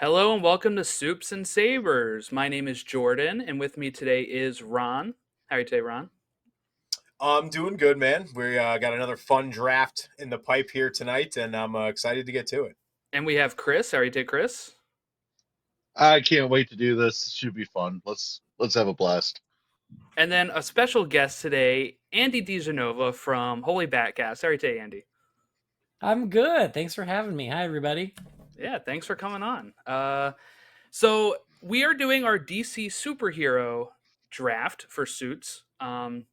Hello and welcome to Supes and Sabers. My name is Jordan, and with me today is Ron. How are you today, Ron? I'm doing good, man. We got another fun draft in the pipe here tonight, and I'm excited to get to it. And we have Chris. How are you today, Chris? I can't wait to do this. It should be fun. Let's have a blast. And then a special guest today, Andy DiGenova from Holy Batcast. How are you today, Andy? I'm good. Thanks for having me. Hi, everybody. Yeah, thanks for coming on. So we are doing our DC superhero draft for suits. And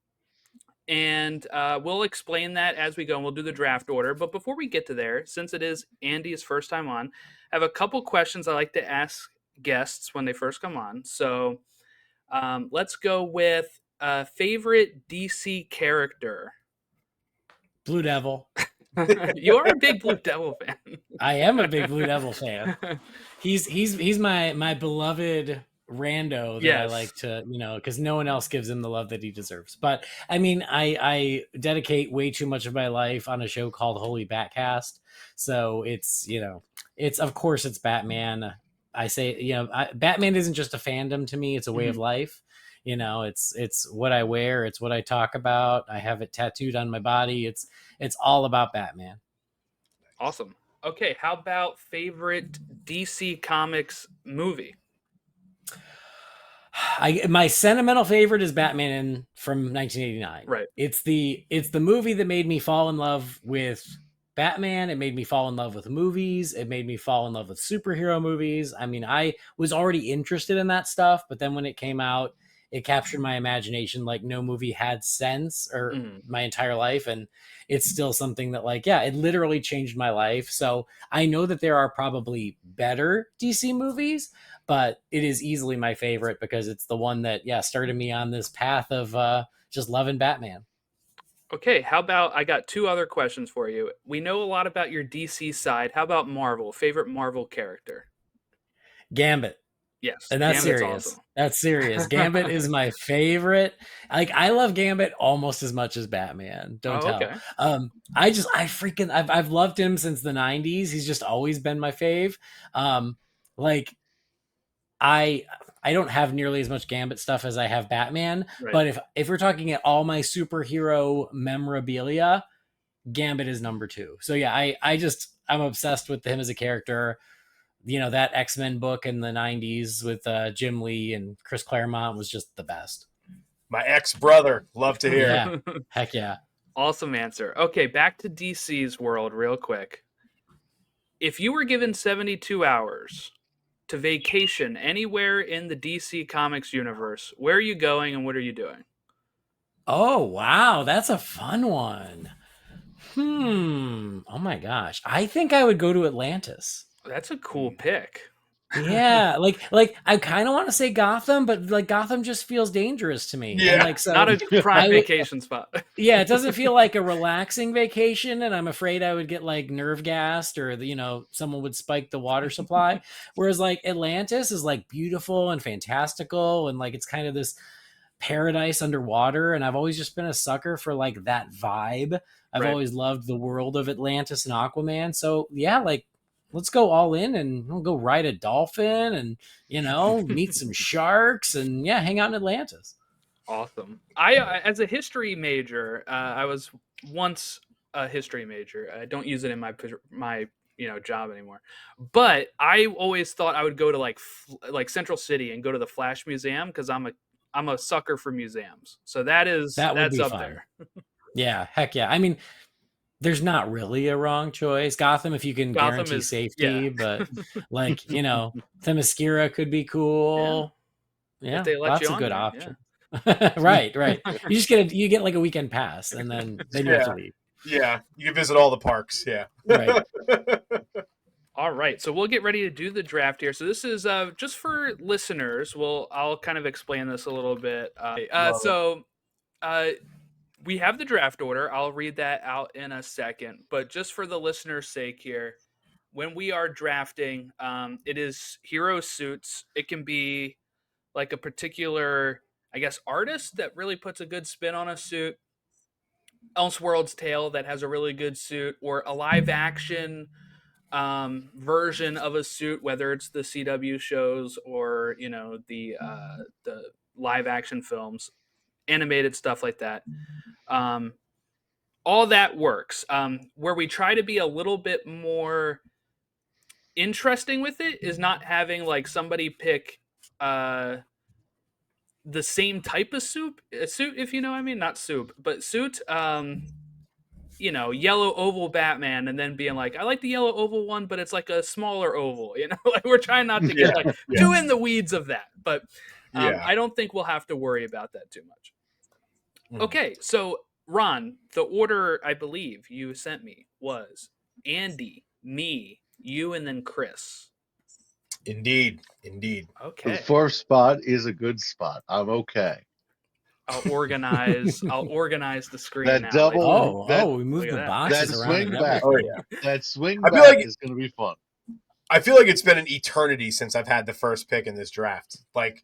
we'll explain that as we go, and we'll do the draft order. But before we get to there, since it is Andy's first time on, I have a couple questions I like to ask guests when they first come on. So let's go with favorite DC character. Blue Devil. You are a big Blue Devil fan. I am a big Blue Devil fan. He's my beloved rando that I like to, because no one else gives him the love that he deserves. But I mean, I dedicate way too much of my life on a show called Holy Batcast. So it's of course it's Batman. I say, Batman isn't just a fandom to me, it's a way of life. It's what I wear, it's what I talk about. I have it tattooed on my body. It's all about Batman. Awesome. Okay, how about favorite DC Comics movie? My sentimental favorite is Batman from 1989. Right. It's the movie that made me fall in love with Batman. It made me fall in love with movies. It made me fall in love with superhero movies. I mean, I was already interested in that stuff, but then when it came out, it captured my imagination like no movie had since, or my entire life. And it's still something that it literally changed my life. So I know that there are probably better DC movies, but it is easily my favorite because it's the one that, started me on this path of just loving Batman. Okay, how about I got two other questions for you. We know a lot about your DC side. How about Marvel? Favorite Marvel character? Gambit. Yes, And that's Gambit's serious. awesome. That's serious. Gambit is my favorite. I love Gambit almost as much as Batman. Don't tell. Okay. I've loved him since the 90s. He's just always been my fave. I don't have nearly as much Gambit stuff as I have Batman, Right. but if we're talking at all my superhero memorabilia, Gambit is number 2. So yeah, I'm obsessed with him as a character. That X-Men book in the 90s with Jim Lee and Chris Claremont was just the best. My ex-brother, love to hear. Yeah. Heck yeah. Awesome answer. Okay, back to DC's world real quick. If you were given 72 hours to vacation anywhere in the DC Comics universe, where are you going and what are you doing? Oh, wow. That's a fun one. Oh my gosh. I think I would go to Atlantis. That's a cool pick. Yeah, I kind of want to say Gotham, but Gotham just feels dangerous to me. Yeah, and, so not a prime vacation spot. Yeah, it doesn't feel like a relaxing vacation, and I'm afraid I would get nerve gassed, or someone would spike the water supply. Whereas Atlantis is beautiful and fantastical, and it's kind of this paradise underwater, and I've always just been a sucker for that vibe. I've always loved the world of Atlantis and Aquaman. So yeah, let's go all in and we'll go ride a dolphin and meet some sharks and hang out in Atlantis. Awesome. I as a history major, I was once a history major. I don't use it in my job anymore. But I always thought I would go to like Central City and go to the Flash Museum because I'm a sucker for museums. So that's up fun. There. Yeah, heck yeah. I mean, there's not really a wrong choice. Gotham, if you can guarantee safety, but Themyscira could be cool. Yeah, lots of good options. Yeah. right. You get a weekend pass, and then you have to leave. Yeah, you can visit all the parks. Yeah. Right. All right, so we'll get ready to do the draft here. So this is just for listeners. I'll kind of explain this a little bit. We have the draft order. I'll read that out in a second. But just for the listener's sake here, when we are drafting, it is hero suits. It can be like a particular, I guess, artist that really puts a good spin on a suit. Elseworld's Tale that has a really good suit, or a live action version of a suit, whether it's the CW shows or the live action films, animated stuff like that. All that works. Where we try to be a little bit more interesting with it is not having like somebody pick the same type of suit, if you know what I mean, not soup, but suit. Yellow oval Batman, and then being like, I like the yellow oval one, but it's like a smaller oval. Like we're trying not to get like too in the weeds of that, but I don't think we'll have to worry about that too much. Okay, so Ron, the order I believe you sent me was Andy, me, you, and then Chris. Indeed. Okay. The fourth spot is a good spot. I'm okay. I'll organize the screen That now. double- we moved the that. boxes That around. swing again. back. Oh yeah. That swing I feel back like- is going to be fun. I feel like it's been an eternity since I've had the first pick in this draft. Like,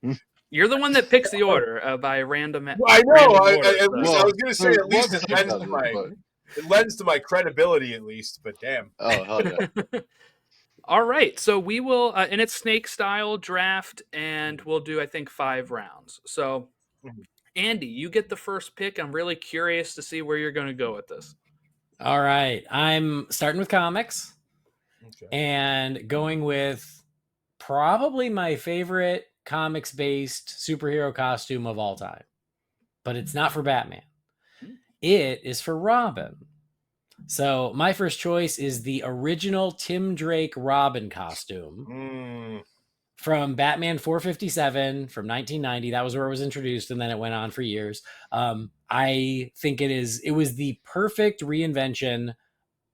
You're the one that picks the order by random. I know. random order, At so- least I was going to say, there at least was it lends to something, my but- it lends to my credibility, at least. But damn. Oh, hell yeah. All right, so we will, and it's snake style draft, and we'll do I think 5 rounds. So, Andy, you get the first pick. I'm really curious to see where you're going to go with this. All right, I'm starting with comics Okay. and going with probably my favorite comics-based superhero costume of all time, but it's not for Batman. It is for Robin. So my first choice is the original Tim Drake Robin costume from Batman 457 from 1990. That was where it was introduced, and then it went on for years. I think it was the perfect reinvention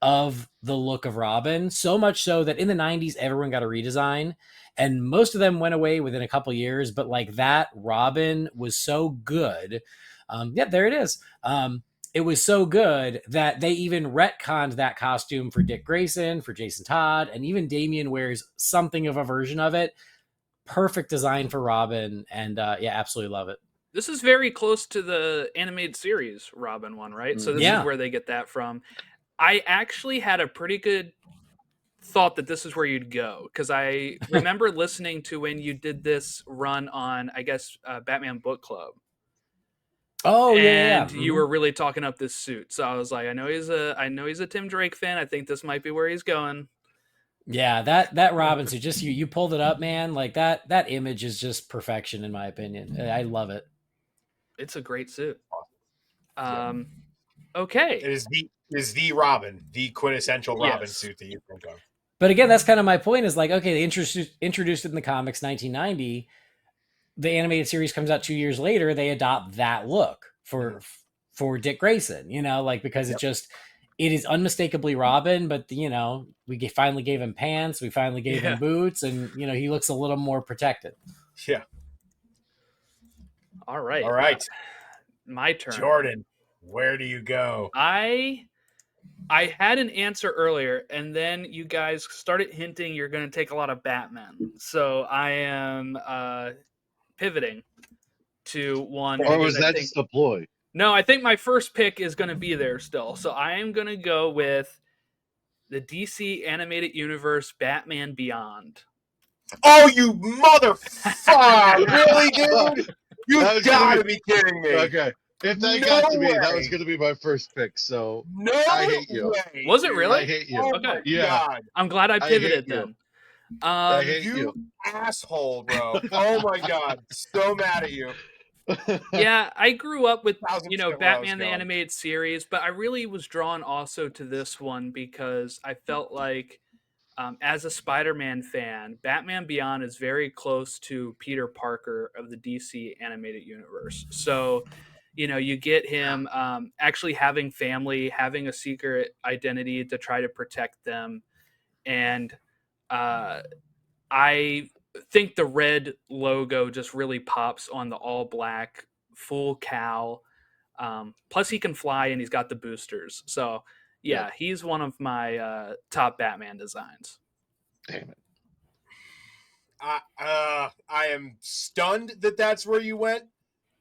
of the look of Robin, so much so that in the 90s everyone got a redesign, and most of them went away within a couple years, but like that Robin was so good. There it is. It was so good that they even retconned that costume for Dick Grayson, for Jason Todd, and even Damian wears something of a version of it. Perfect design for Robin, and absolutely love it. This is very close to the animated series Robin one, right? So this is where they get that from. I actually had a pretty good thought that this is where you'd go, because I remember listening to when you did this run on, I guess, Batman Book Club. Oh, and you were really talking up this suit, so I was like, I know he's a Tim Drake fan. I think this might be where he's going. Yeah, that Robin suit, just you pulled it up, man. Like that image is just perfection in my opinion. I love it. It's a great suit. Okay. It is the Robin, the quintessential Robin suit that you think of. But again, that's kind of my point. Is like, okay, they introduced it in the comics 1990. The animated series comes out 2 years later. They adopt that look for Dick Grayson, because it is unmistakably Robin, but we finally gave him pants, we finally gave him boots, and he looks a little more protected. Yeah. All right. My turn. Jordan, where do you go? I had an answer earlier, and then you guys started hinting you're going to take a lot of Batman. So I am pivoting to one. Or was that just a ploy? No, I think my first pick is going to be there still. So I am going to go with the DC Animated Universe Batman Beyond. Oh, you motherfucker! Really, dude? You gotta be kidding me. Okay. If that got to me, that was going to be my first pick. So I hate you. Way, was it really? I hate you. Oh okay. God. I'm glad I pivoted then. I hate you asshole, bro. Oh my God. So mad at you. Yeah, I grew up with Batman the animated series, but I really was drawn also to this one because I felt like as a Spider-Man fan, Batman Beyond is very close to Peter Parker of the DC animated universe. So, you get him actually having family, having a secret identity to try to protect them. And I think the red logo just really pops on the all black full cowl. Plus he can fly and he's got the boosters. So he's one of my top Batman designs. Damn it. I am stunned that that's where you went,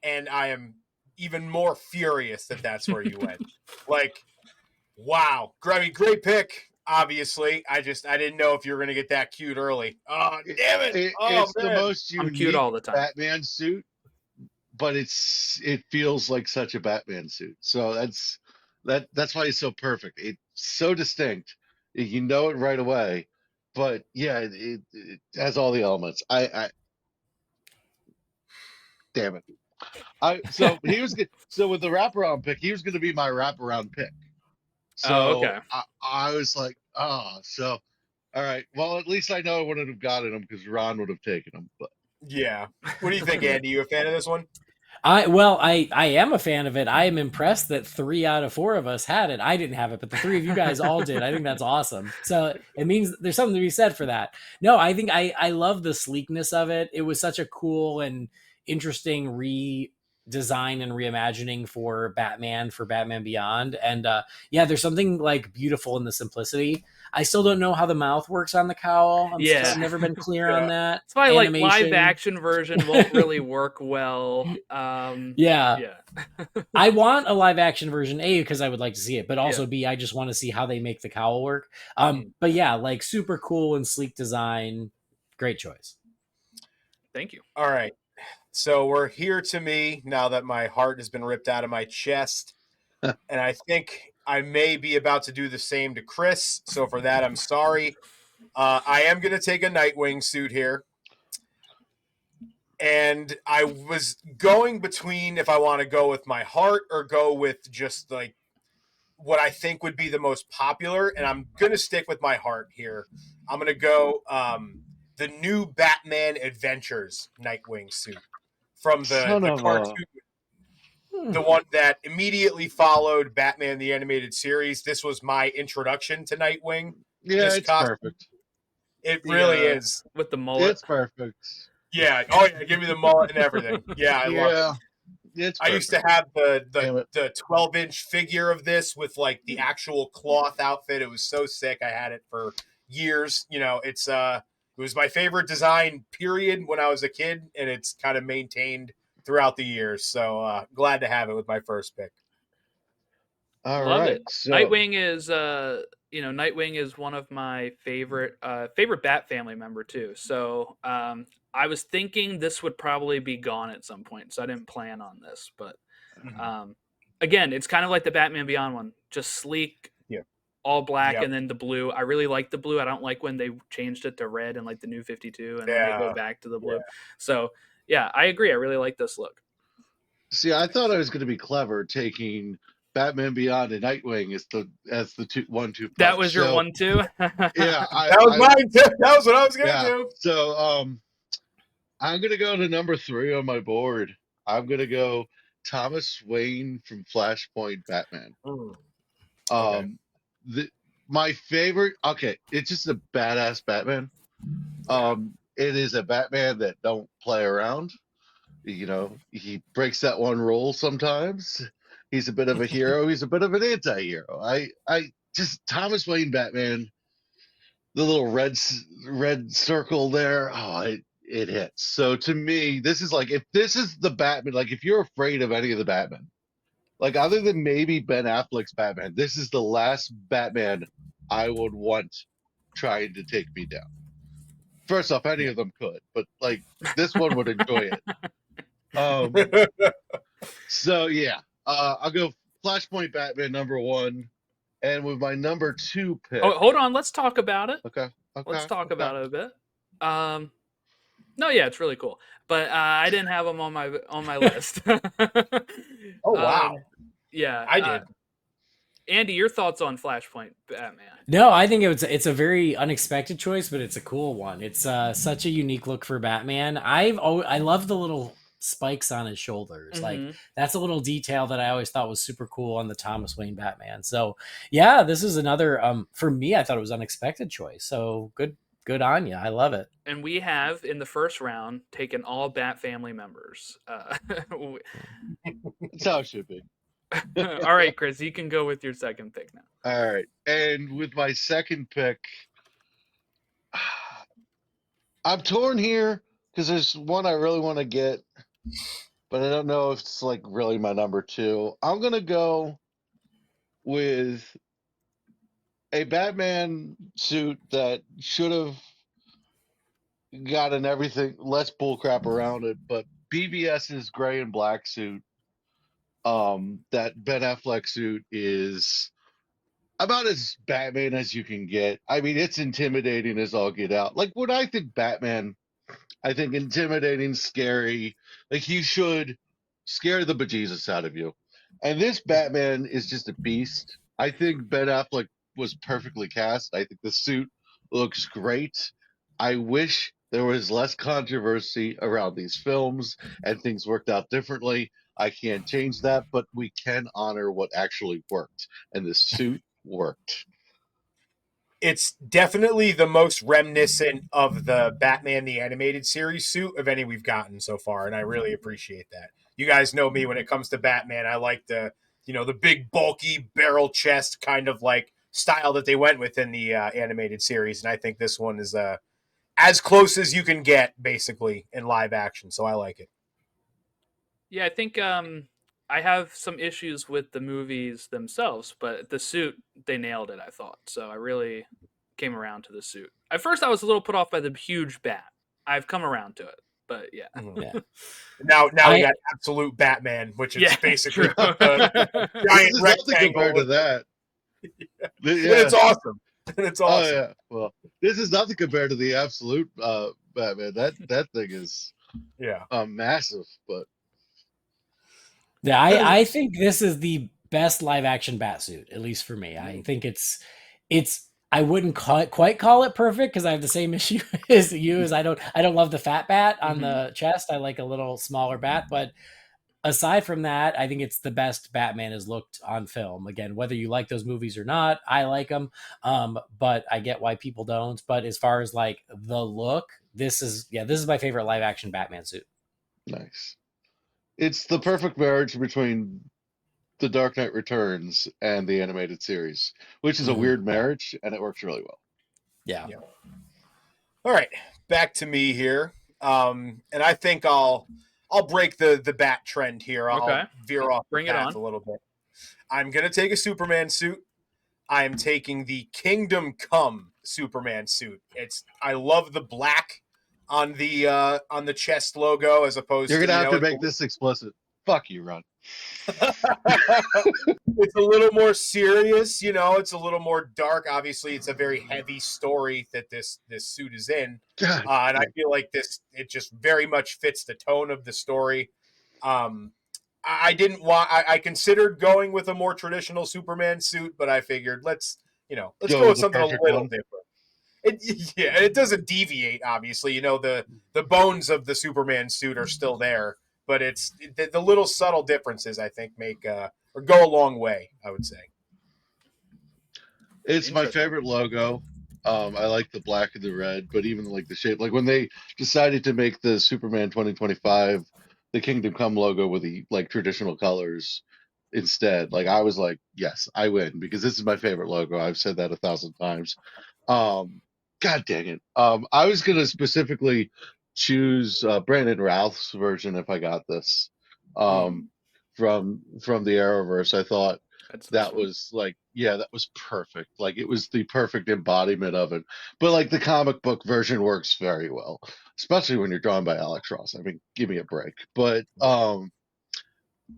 and I am even more furious that that's where you went. Like, wow. I mean, great pick. obviously. I didn't know if you were going to get that cute early. Oh, damn it. Oh, It's the man. most I'm cute unique all the time. Batman suit, but it feels like such a Batman suit. So that's why it's so perfect. It's so distinct. You know it right away. But yeah, it has all the elements. I damn it. So he was good. So with the wraparound pick, he was going to be my wraparound pick. Oh, So okay. I was like, oh, so all right. Well, at least I know I wouldn't have gotten him because Ron would have taken him. But Yeah. What do you think, Andy? You a fan of this one? I am a fan of it. I am impressed that 3 out of 4 of us had it. I didn't have it, but the 3 of you guys all did. I think that's awesome. So it means there's something to be said for that. No, I think I love the sleekness of it. It was such a cool and interesting redesign and reimagining for Batman Beyond. And yeah, there's something like beautiful in the simplicity. I still don't know how the mouth works on the cowl. Yeah. I've never been clear on that. That's why like live Animation. action version won't really work well. Yeah. I want a live action version, A, because I would like to see it, but also B, I just want to see how they make the cowl work. But yeah, like super cool and sleek design. Great choice. Thank you. All right. So we're here to me now that my heart has been ripped out of my chest. And I think I may be about to do the same to Chris. So for that, I'm sorry. I am going to take a Nightwing suit here. And I was going between if I want to go with my heart or go with just like what I think would be the most popular. And I'm going to stick with my heart here. I'm going to go the new Batman Adventures Nightwing suit from the cartoon. The one that immediately followed Batman the Animated Series. This was my introduction to Nightwing. yeah, it's perfect. It really is. With the mullet. It's perfect. Yeah. Oh yeah, give me the mullet and everything. Yeah, I love it. I used to have the 12-inch figure of this with like the actual cloth outfit. It was so sick. I had it for years. You know, it was my favorite design period when I was a kid, and it's kind of maintained throughout the years. So glad to have it with my first pick. Love it. So, Nightwing is one of my favorite Bat family member too. So I was thinking this would probably be gone at some point, so I didn't plan on this. But again, it's kind of like the Batman Beyond one, just sleek, all black, and then the blue. I really like the blue. I don't like when they changed it to red and like the New 52, and then they go back to the blue. So yeah, I agree. I really like this look. See, I thought I was going to be clever taking Batman Beyond and Nightwing as the 1-2 punch. That was your 1-2. Yeah, that was mine too. That was what I was gonna do. So I'm gonna go to number 3 on my board. I'm gonna go Thomas Wayne from Flashpoint Batman. My favorite. Okay, it's just a badass Batman. It is a Batman that don't play around. You know, he breaks that one rule sometimes. He's a bit of a hero. He's a bit of an anti-hero. I just Thomas Wayne Batman, the little red circle there. Oh, it hits. So to me, this is like, if this is the Batman, like if you're afraid of any of the Batman, like other than maybe Ben Affleck's Batman, this is the last Batman I would want trying to take me down. First off, any of them could, but like this one would enjoy it. So yeah, I'll go Flashpoint Batman number 1, and with my number 2 pick. Oh, hold on, let's talk about it. Okay. Let's talk about it a bit. No, yeah, it's really cool, but I didn't have them on my list. Oh wow! Yeah, I did. Andy, your thoughts on Flashpoint Batman? No, I think it's a very unexpected choice, but it's a cool one. It's such a unique look for Batman. I love the little spikes on his shoulders. Like that's a little detail that I always thought was super cool on the Thomas Wayne Batman. So yeah, this is another for me, I thought it was an unexpected choice. So good on you. I love it. And we have in the first round taken all Bat family members. That's how it should be. All right, Chris, you can go with your second pick now. All right. And with my second pick, I'm torn here because there's one I really want to get, but I don't know if it's like really my number 2. I'm going to go with a Batman suit that should have gotten everything less bullcrap around it, but BVS's gray and black suit, that Ben Affleck suit is about as Batman as you can get. I mean, it's intimidating as all get out. Like when I think Batman, I think intimidating, scary. Like he should scare the bejesus out of you. And this Batman is just a beast. I think Ben Affleck was perfectly cast. I think the suit looks great. I wish there was less controversy around these films and things worked out differently. I can't change that, but we can honor what actually worked. And the suit worked. It's definitely the most reminiscent of the Batman the Animated Series suit of any we've gotten so far, and I really appreciate that. You guys know me when it comes to Batman. I like the big bulky barrel chest kind of like style that they went with in the animated series, and I think this one is as close as you can get basically in live action. So I like it. Yeah, I think I have some issues with the movies themselves, but the suit, they nailed it, I thought. So I really came around to the suit. At first, I was a little put off by the huge bat. I've come around to it, but yeah. Yeah. Now we got absolute Batman, which is Yeah, basically true. the This giant is nothing rectangle. compared to that. And Yeah. it's awesome. And it's Oh awesome. yeah. Well, this is nothing compared to the absolute Batman. That thing is Yeah. massive, but Yeah, I think this is the best live action Batsuit, at least for me. I think it's I wouldn't quite call it perfect because I have the same issue as you. As I don't love the fat bat on the chest. I like a little smaller bat, but aside from that, I think it's the best Batman has looked on film. Again, whether you like those movies or not, I like them. But I get why people don't. But as far as like the look, this is my favorite live action Batman suit. nice. It's the perfect marriage between The Dark Knight Returns and the animated series, which is a weird marriage, and it works really well. Yeah. All right, back to me here. And I think I'll break the bat trend here. I'll Okay. veer off Bring the it path on. a little bit. I'm gonna take a Superman suit. I am taking the Kingdom Come Superman suit. I love the black on the chest logo as opposed You're to gonna have to make this explicit. Fuck you, Ron. it's a little more serious, it's a little more dark. Obviously, it's a very heavy story that this suit is in. God. And I feel like it just very much fits the tone of the story. I didn't want. I considered going with a more traditional Superman suit, but I figured let's go with with the something a perfect little one. different. It doesn't deviate. Obviously, the bones of the Superman suit are still there, but it's the little subtle differences I think make or go a long way. I would say. It's my Interesting. favorite logo. I like the black and the red, but even like the shape, like when they decided to make the Superman 2025, the Kingdom Come logo with the like traditional colors instead, like I was like, yes, I win because this is my favorite logo. I've said that 1,000 times. God dang it. I was gonna specifically choose Brandon Routh's version if I got this. From the Arrowverse. I thought That's this that one. was like, yeah, that was perfect. Like it was the perfect embodiment of it. But like the comic book version works very well, especially when you're drawn by Alex Ross. I mean, give me a break. But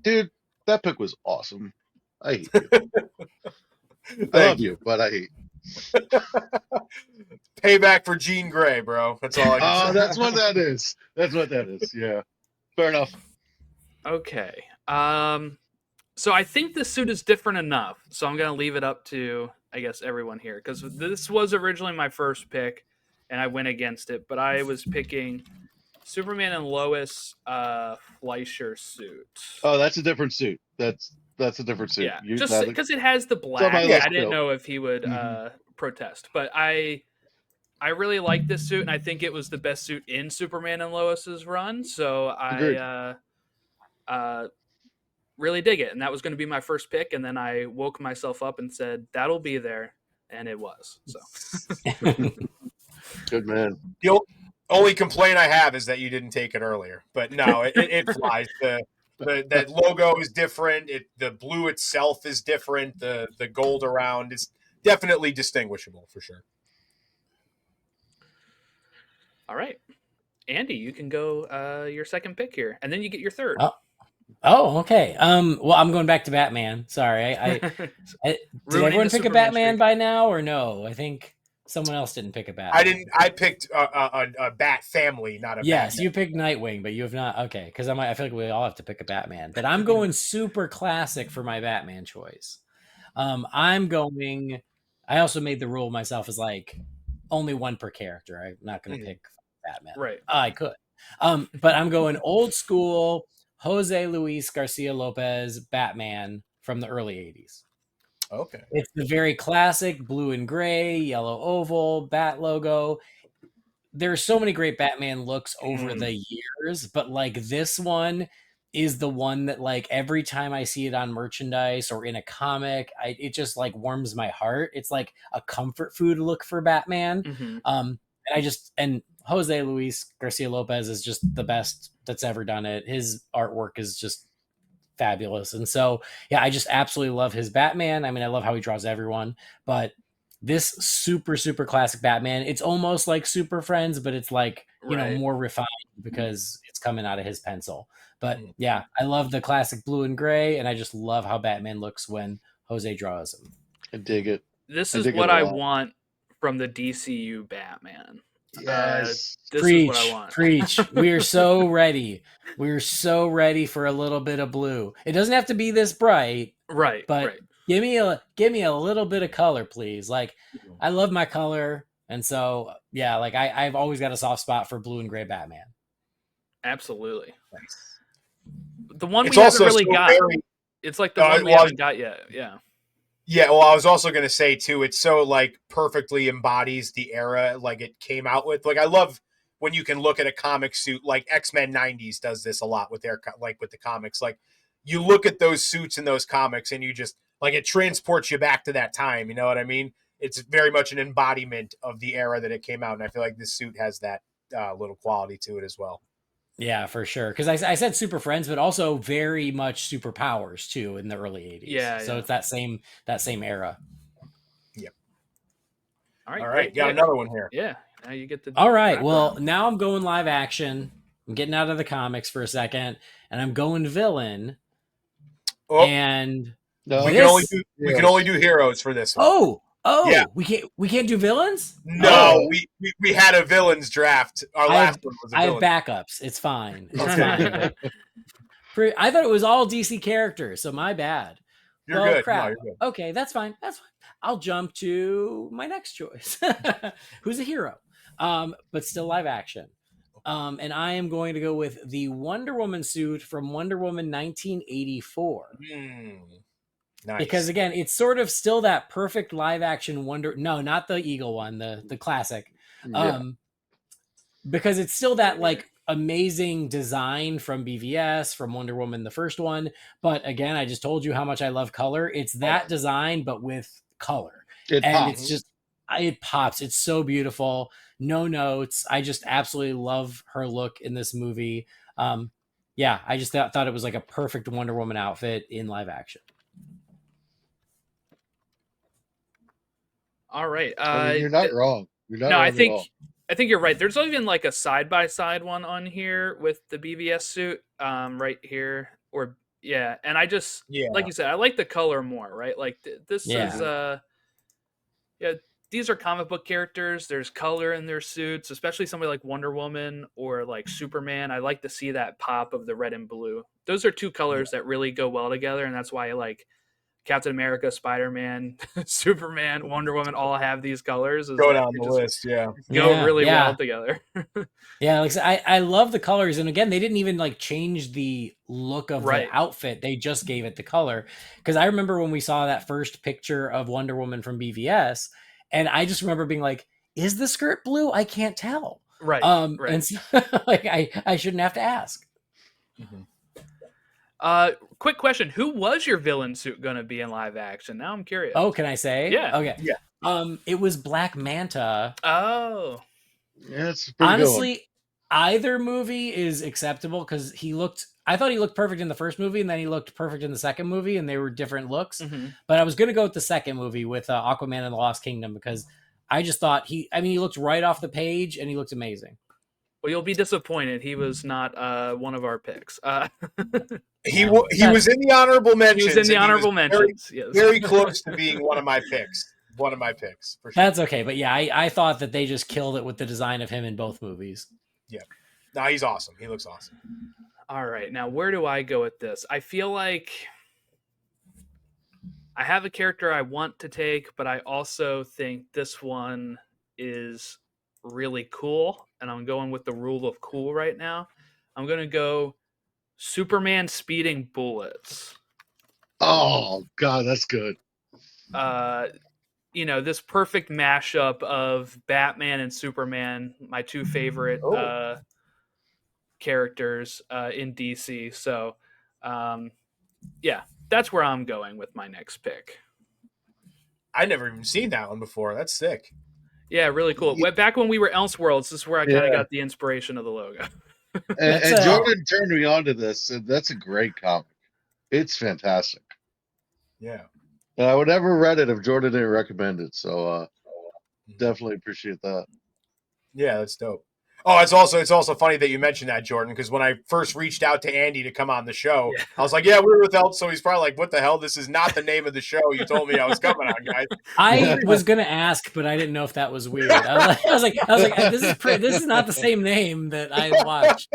dude, that pick was awesome. I hate you. I love you, but I hate. Payback for Jean Grey, bro. That's all I can say. That's what that is. That's what that is. Yeah. Fair enough. Okay. So I think this suit is different enough. So I'm gonna leave it up to, I guess, everyone here because this was originally my first pick, and I went against it. But I was picking Superman and Lois Fleischer suit. Oh, that's a different suit. That's a different suit. Yeah, You just now because it has the on black. my I list didn't still. know if he would protest, but I really like this suit, and I think it was the best suit in Superman and Lois's run. So Agreed. I really dig it, and that was going to be my first pick. And then I woke myself up and said that'll be there, and it was. So Good man. The only complaint I have is that you didn't take it earlier. But no, it flies. That logo is different. The blue itself is different. The gold around is definitely distinguishable for sure. All right, Andy, you can go your second pick here, and then you get your third. Oh, okay. Well, I'm going back to Batman. Sorry, did Ruining everyone the pick a Superman Batman streak. by now, or no? I think someone else didn't pick a Batman. I didn't. I picked a Bat family, not a Yes, Batman. you picked Nightwing, but you have not. Okay, because I feel like we all have to pick a Batman, but I'm going super classic for my Batman choice. I'm going. I also made the rule myself as like only one per character. I'm not going to pick Batman. Right. I could. But I'm going old school Jose Luis Garcia Lopez Batman from the early 80s. Okay. It's the very classic blue and gray, yellow oval, bat logo. There's so many great Batman looks over the years, but like this one is the one that like every time I see it on merchandise or in a comic, it just like warms my heart. It's like a comfort food look for Batman. And Jose Luis Garcia Lopez is just the best that's ever done it. His artwork is just fabulous. And so, yeah, I just absolutely love his Batman. I mean, I love how he draws everyone, but this super, super classic Batman, it's almost like Super Friends, but it's like, you know, more refined because it's coming out of his pencil. But yeah, I love the classic blue and gray, and I just love how Batman looks when Jose draws him. I dig it. This is what I want from the DCU Batman. Yes. This Preach, is what I want. Preach. We are so ready. We're so ready for a little bit of blue. It doesn't have to be this bright. Right. But right. give me a little bit of color, please. Like, I love my color. And so, yeah, like I've always got a soft spot for blue and gray Batman. Absolutely. Thanks. The one we haven't really got. It's like the one we haven't got yet. Yeah. Yeah, well, I was also going to say, too, it's so, like, perfectly embodies the era, like, it came out with. Like, I love when you can look at a comic suit, like, X-Men 90s does this a lot with their, like, with the comics. Like, you look at those suits in those comics, and you just, like, it transports you back to that time, you know what I mean? It's very much an embodiment of the era that it came out, and I feel like this suit has that little quality to it as well. Yeah, for sure. Because I said Super Friends, but also very much superpowers too in the early 80s. Yeah. So it's that same era. Yep. All right. All right. Got another one here. Yeah. Now you get the. All right. Well, now I'm going live action. I'm getting out of the comics for a second, and I'm going villain. Oh, and we can only do heroes for this one. Oh, yeah. We can't do villains? No, we had a villains draft. Our last one was a villain. I have backups. It's fine. It's fine. I thought it was all DC characters, so my bad. You're good. Crap. No, you're good. Okay, that's fine. I'll jump to my next choice. Who's a hero? But still live action. And I am going to go with the Wonder Woman suit from Wonder Woman 1984. Nice. Because again, it's sort of still that perfect live action Wonder. No, not the Eagle one, the classic. Because it's still that like amazing design from BVS, from Wonder Woman, the first one. But again, I just told you how much I love color. It's that design, but with color. It's just, it pops. It's so beautiful. No notes. I just absolutely love her look in this movie. Yeah, I just thought it was like a perfect Wonder Woman outfit in live action. All right. You're not wrong. You're not wrong I think you're right. There's even like a side-by-side one on here with the BVS suit right here. And I just, like you said, I like the color more, right? Like this is, these are comic book characters. There's color in their suits, especially somebody like Wonder Woman or like Superman. I like to see that pop of the red and blue. Those are two colors that really go well together, and that's why I like Captain America, Spider-Man, Superman, Wonder Woman all have these colors. Go down the list, go really well together. Yeah, like I love the colors, and again, they didn't even like change the look of the outfit; they just gave it the color. Because I remember when we saw that first picture of Wonder Woman from BVS, and I just remember being like, "Is the skirt blue? I can't tell." Right. And so, like I shouldn't have to ask. Quick question: who was your villain suit going to be in live action? Now I'm curious. Oh, can I say? Yeah. Okay. Yeah. It was Black Manta. Oh. Yeah, it's honestly. either movie is acceptable because I thought he looked perfect in the first movie, and then he looked perfect in the second movie, and they were different looks. Mm-hmm. But I was going to go with the second movie with Aquaman and the Lost Kingdom because I just thought he looked right off the page, and he looked amazing. Well, you'll be disappointed. He was not one of our picks. He was in the honorable mentions. He was in the honorable mentions. Very, yes, very close to being one of my picks. One of my picks for sure. That's okay, but yeah, I thought that they just killed it with the design of him in both movies. Yeah, no, he's awesome. He looks awesome. All right, now where do I go with this? I feel like I have a character I want to take, but I also think this one is really cool, and I'm going with the rule of cool right now. I'm going to go Superman speeding bullets. Oh God, that's good. This perfect mashup of Batman and Superman, my two favorite characters in DC. So, yeah, that's where I'm going with my next pick. I never even seen that one before. That's sick. Yeah, really cool. Back when we were Elseworlds, this is where I kind of got the inspiration of the logo. And Jordan turned me on to this, and that's a great comic. It's fantastic. Yeah. I would never read it if Jordan didn't recommend it, so definitely appreciate that. Yeah, that's dope. Oh, it's also funny that you mentioned that, Jordan, because when I first reached out to Andy to come on the show, I was like, yeah, we're with Elt, so he's probably like, what the hell? This is not the name of the show you told me I was coming on, guys. I was gonna ask, but I didn't know if that was weird. I was like, this is not the same name that I watched.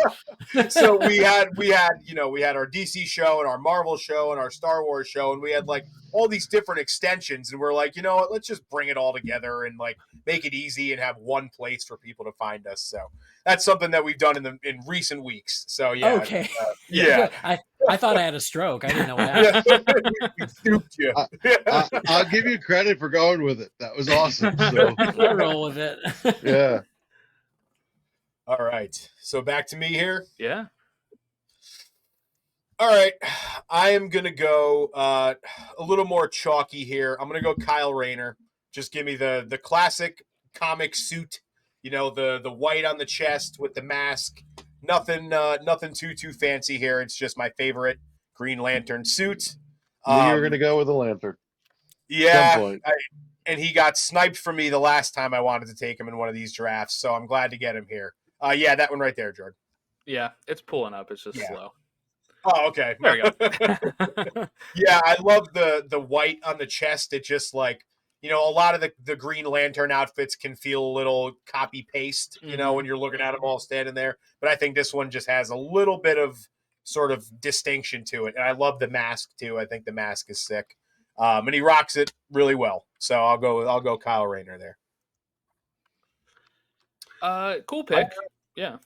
So we had our DC show and our Marvel show and our Star Wars show, and we had like all these different extensions, and we're like, you know what, let's just bring it all together and like make it easy and have one place for people to find us. So that's something that we've done in recent weeks. So yeah. Okay. Yeah. I thought I had a stroke. I didn't know what happened. We duped you. I'll give you credit for going with it. That was awesome. So I'll roll with it. yeah. All right. So back to me here. Yeah. All right, I am going to go a little more chalky here. I'm going to go Kyle Rayner. Just give me the classic comic suit, the white on the chest with the mask. Nothing too fancy here. It's just my favorite Green Lantern suit. You were going to go with a lantern. Yeah, and he got sniped for me the last time I wanted to take him in one of these drafts, so I'm glad to get him here. Yeah, that one right there, Jordan. Yeah, it's pulling up. It's just slow. Oh, okay. There we go. Yeah, I love the white on the chest. It just like, a lot of the Green Lantern outfits can feel a little copy paste, when you're looking at them all standing there. But I think this one just has a little bit of sort of distinction to it. And I love the mask too. I think the mask is sick. And he rocks it really well. So I'll go Kyle Rayner there. Cool pick. Yeah.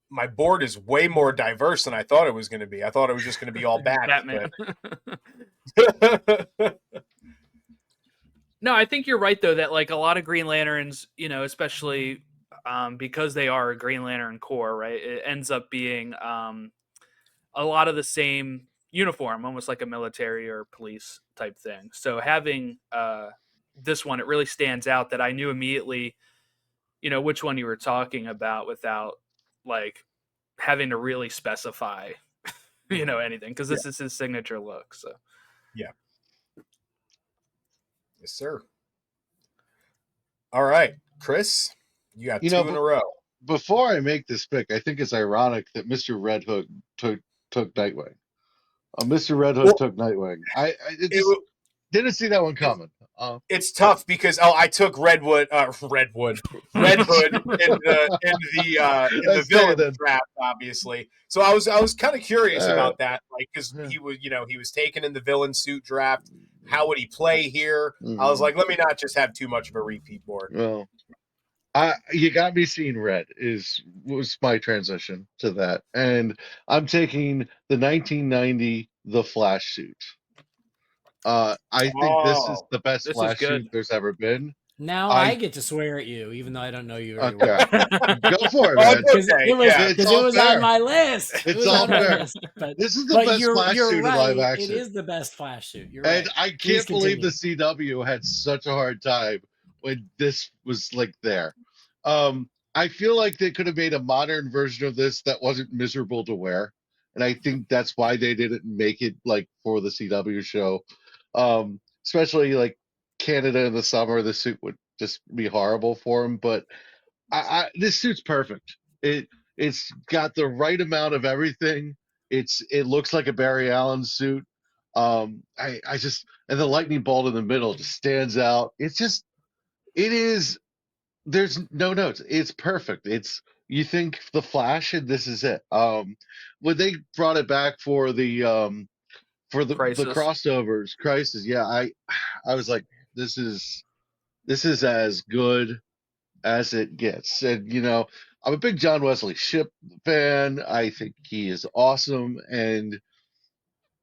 My board is way more diverse than I thought it was going to be. I thought it was just going to be all Batman. No, I think you're right though that like a lot of Green Lanterns, especially because they are a Green Lantern Corps, right? It ends up being a lot of the same uniform, almost like a military or police type thing. So having this one, it really stands out that I knew immediately, which one you were talking about without like having to really specify, anything, because this is his signature look. So, yeah. Yes, sir. All right, Chris, you got two in a row. Before I make this pick, I think it's ironic that Mr. Red Hood took Nightwing. Mr. Red Hood took Nightwing. I didn't see that one coming. It's tough because I took Red Hood in the villain draft, obviously. So I was kind of curious about that, like because he was taken in the villain suit draft. How would he play here? Mm-hmm. I was like, let me not just have too much of a repeat board. Well, you got me seeing red was my transition to that, and I'm taking the 1990 The Flash suit. I think this is the best Flash suit there's ever been. Now I get to swear at you, even though I don't know you very well. Go for it, man. Because it was on my list. It's all fair. This is the best Flash suit in live action. It is the best Flash suit. You're and right. I can't believe the CW had such a hard time when this was like there. I feel like they could have made a modern version of this that wasn't miserable to wear, and I think that's why they didn't make it like for the CW show. Especially like Canada in the summer, the suit would just be horrible for him. But this suit's perfect. It's got the right amount of everything. It looks like a Barry Allen suit. I just and the lightning bolt in the middle just stands out. It is. There's no notes. It's perfect. It's you think the Flash and this is it. When they brought it back for the Crisis. crossovers, Crisis, yeah, I was like, this is as good as it gets. And I'm a big John Wesley Shipp fan. I think he is awesome and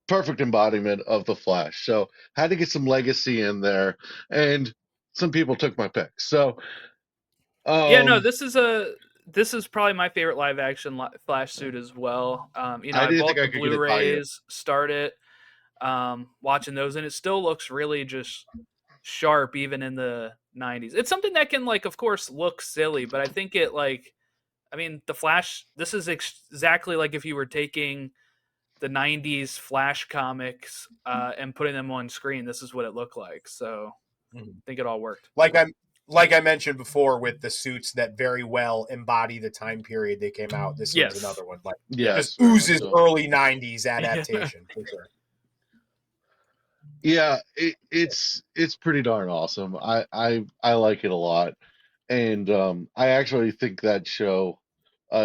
perfect embodiment of the Flash. So had to get some legacy in there, and some people took my pick. So Yeah, no, um, this is probably my favorite live action Flash suit as well. I I didn't think bought I the could get it by you. Blu-rays, started watching those, and it still looks really just sharp even in the 90s. It's something that can, like, of course, look silly, but I think it, like, I mean, the Flash, this is exactly like if you were taking the 90s Flash comics and putting them on screen. This is what it looked like. So I think it all worked. Like I mentioned before, with the suits that very well embody the time period they came out. This one's Yes. another one. Like, Yes, just very much oozes so. early '90s adaptation for sure. Yeah, it's pretty darn awesome. I like it a lot, and I actually think that show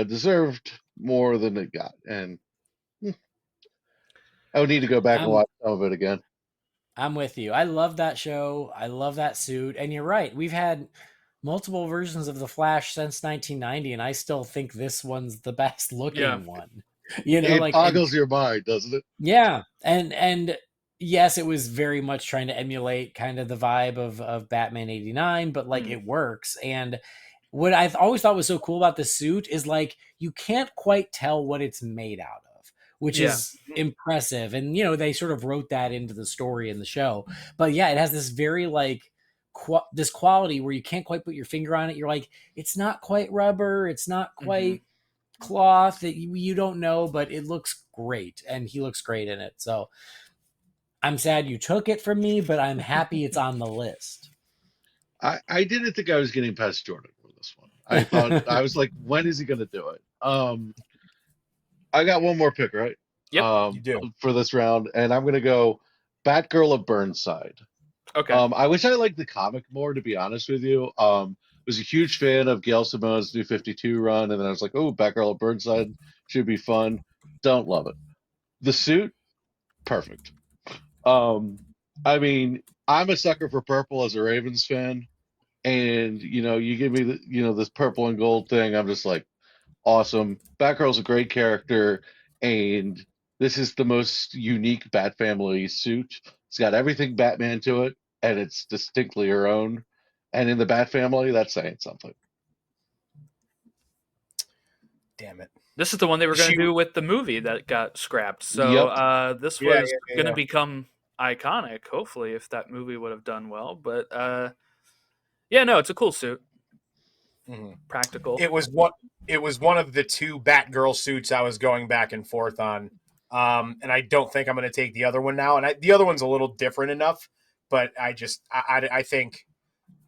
deserved more than it got, and I would need to go back and I'm watch some of it again. I'm with you. I love that show. I love that suit. And you're right. We've had multiple versions of the Flash since 1990, and I still think this one's the best Yeah. looking one. It Like, and boggles your mind, doesn't it? yeah, and yes, it was very much trying to emulate kind of the vibe of Batman 89, but like it works. And what I've always thought was so cool about the suit is like you can't quite tell what it's made out of, which Yeah. is impressive. And they sort of wrote that into the story in the show. But yeah, it has this very like this quality where you can't quite put your finger on it. You're like, it's not quite rubber, it's not quite cloth, that you don't know, but it looks great, and he looks great in it. So I'm sad you took it from me, but I'm happy it's on the list. I didn't think I was getting past Jordan for this one. I thought I was like, when is he going to do it? I got one more pick, right? Yep. You do. For this round, and I'm going to go Batgirl of Burnside. Okay. I wish I liked the comic more, to be honest with you. Was a huge fan of Gail Simone's New 52 run, and then I was like, oh, Batgirl of Burnside should be fun. Don't love it. The suit, perfect. I mean, I'm a sucker for purple as a Ravens fan, and you give me this purple and gold thing, I'm just like, awesome. Batgirl's a great character, and this is the most unique Bat Family suit. It's got everything Batman to it, and it's distinctly her own. And in the Bat Family, that's saying something. Damn it. This is the one they were going to do with the movie that got scrapped. So Yep. this was going to become iconic, hopefully, if that movie would have done well. But yeah, no, it's a cool suit. Practical. It was one of the two Batgirl suits I was going back and forth on. And I don't think I'm going to take the other one now. And the other one's a little different enough, but I think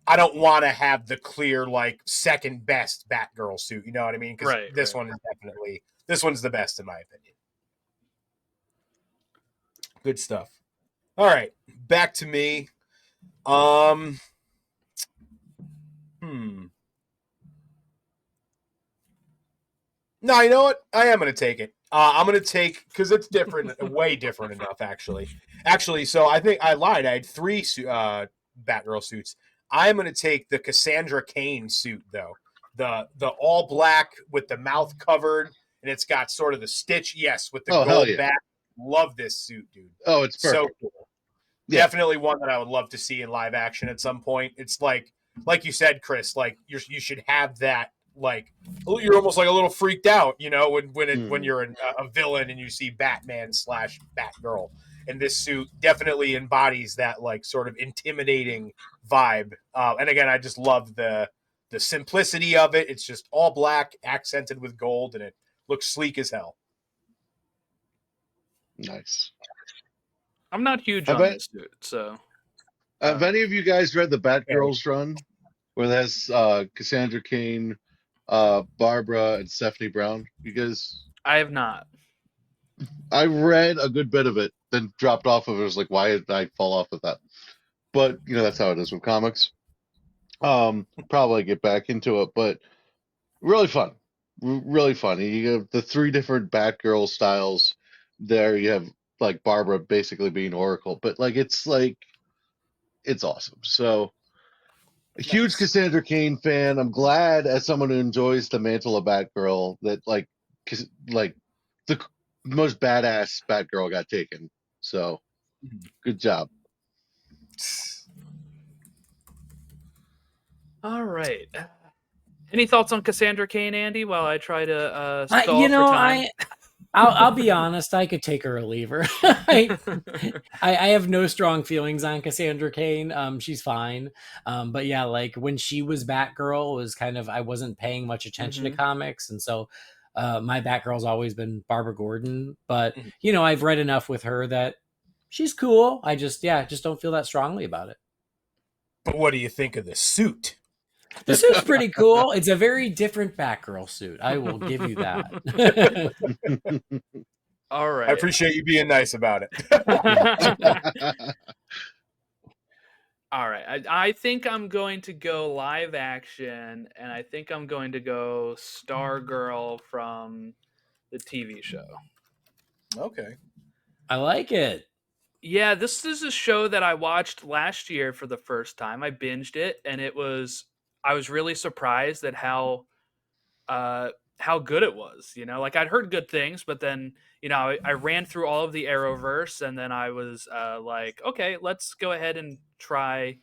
I don't want to have the clear, like, second best Batgirl suit. You know what I mean? Because this one is this one's the best in my opinion. Good stuff. All right, back to me. No, you know what? I am going to take it. I'm going to take, because it's different, way different enough, actually. So I think I lied. I had three Batgirl suits. I'm going to take the Cassandra Cain suit, though. The all black with the mouth covered, and it's got sort of the stitch. Yes, with the gold back. Love this suit, dude. Oh, it's perfect. So cool. Yeah. Definitely one that I would love to see in live action at some point. It's like you said, Chris, like you should have that. Like, you're almost like a little freaked out, when you're a villain and you see Batman / Batgirl, and this suit definitely embodies that, like, sort of intimidating vibe. And again, I just love the the simplicity of it. It's just all black, accented with gold, and it looks sleek as hell. Nice. I'm not huge Have on I- this suit, so Have any of you guys read the Batgirls run, where it has Cassandra Cain, Barbara, and Stephanie Brown? You guys, I have not. I read a good bit of it, then dropped off of it. I was like, why did I fall off of that? But that's how it is with comics. Probably get back into it, but really fun, really funny. You have the three different Batgirl styles. There, you have like Barbara basically being Oracle, but it's awesome. So, a huge Nice. Cassandra Cain fan. I'm glad, as someone who enjoys the mantle of Batgirl, that the most badass Batgirl got taken. So, good job. All right. Any thoughts on Cassandra Cain, Andy? While I try to stall You for know, time. I'll be honest. I could take her or leave her. I have no strong feelings on Cassandra Cain. She's fine. But yeah, like when she was Batgirl, it was kind of I wasn't paying much attention to comics, and so my Batgirl's always been Barbara Gordon. But I've read enough with her that she's cool. I just don't feel that strongly about it. But what do you think of the suit? The suit's pretty cool. It's a very different Batgirl suit. I will give you that. All right. I appreciate you being nice about it. All right. I think I'm going to go live action, and I think I'm going to go Stargirl from the TV show. Okay. I like it. Yeah, this is a show that I watched last year for the first time. I binged it, and I was really surprised at how good it was. Like I'd heard good things, but then I ran through all of the Arrowverse, and then I was like, okay, let's go ahead and try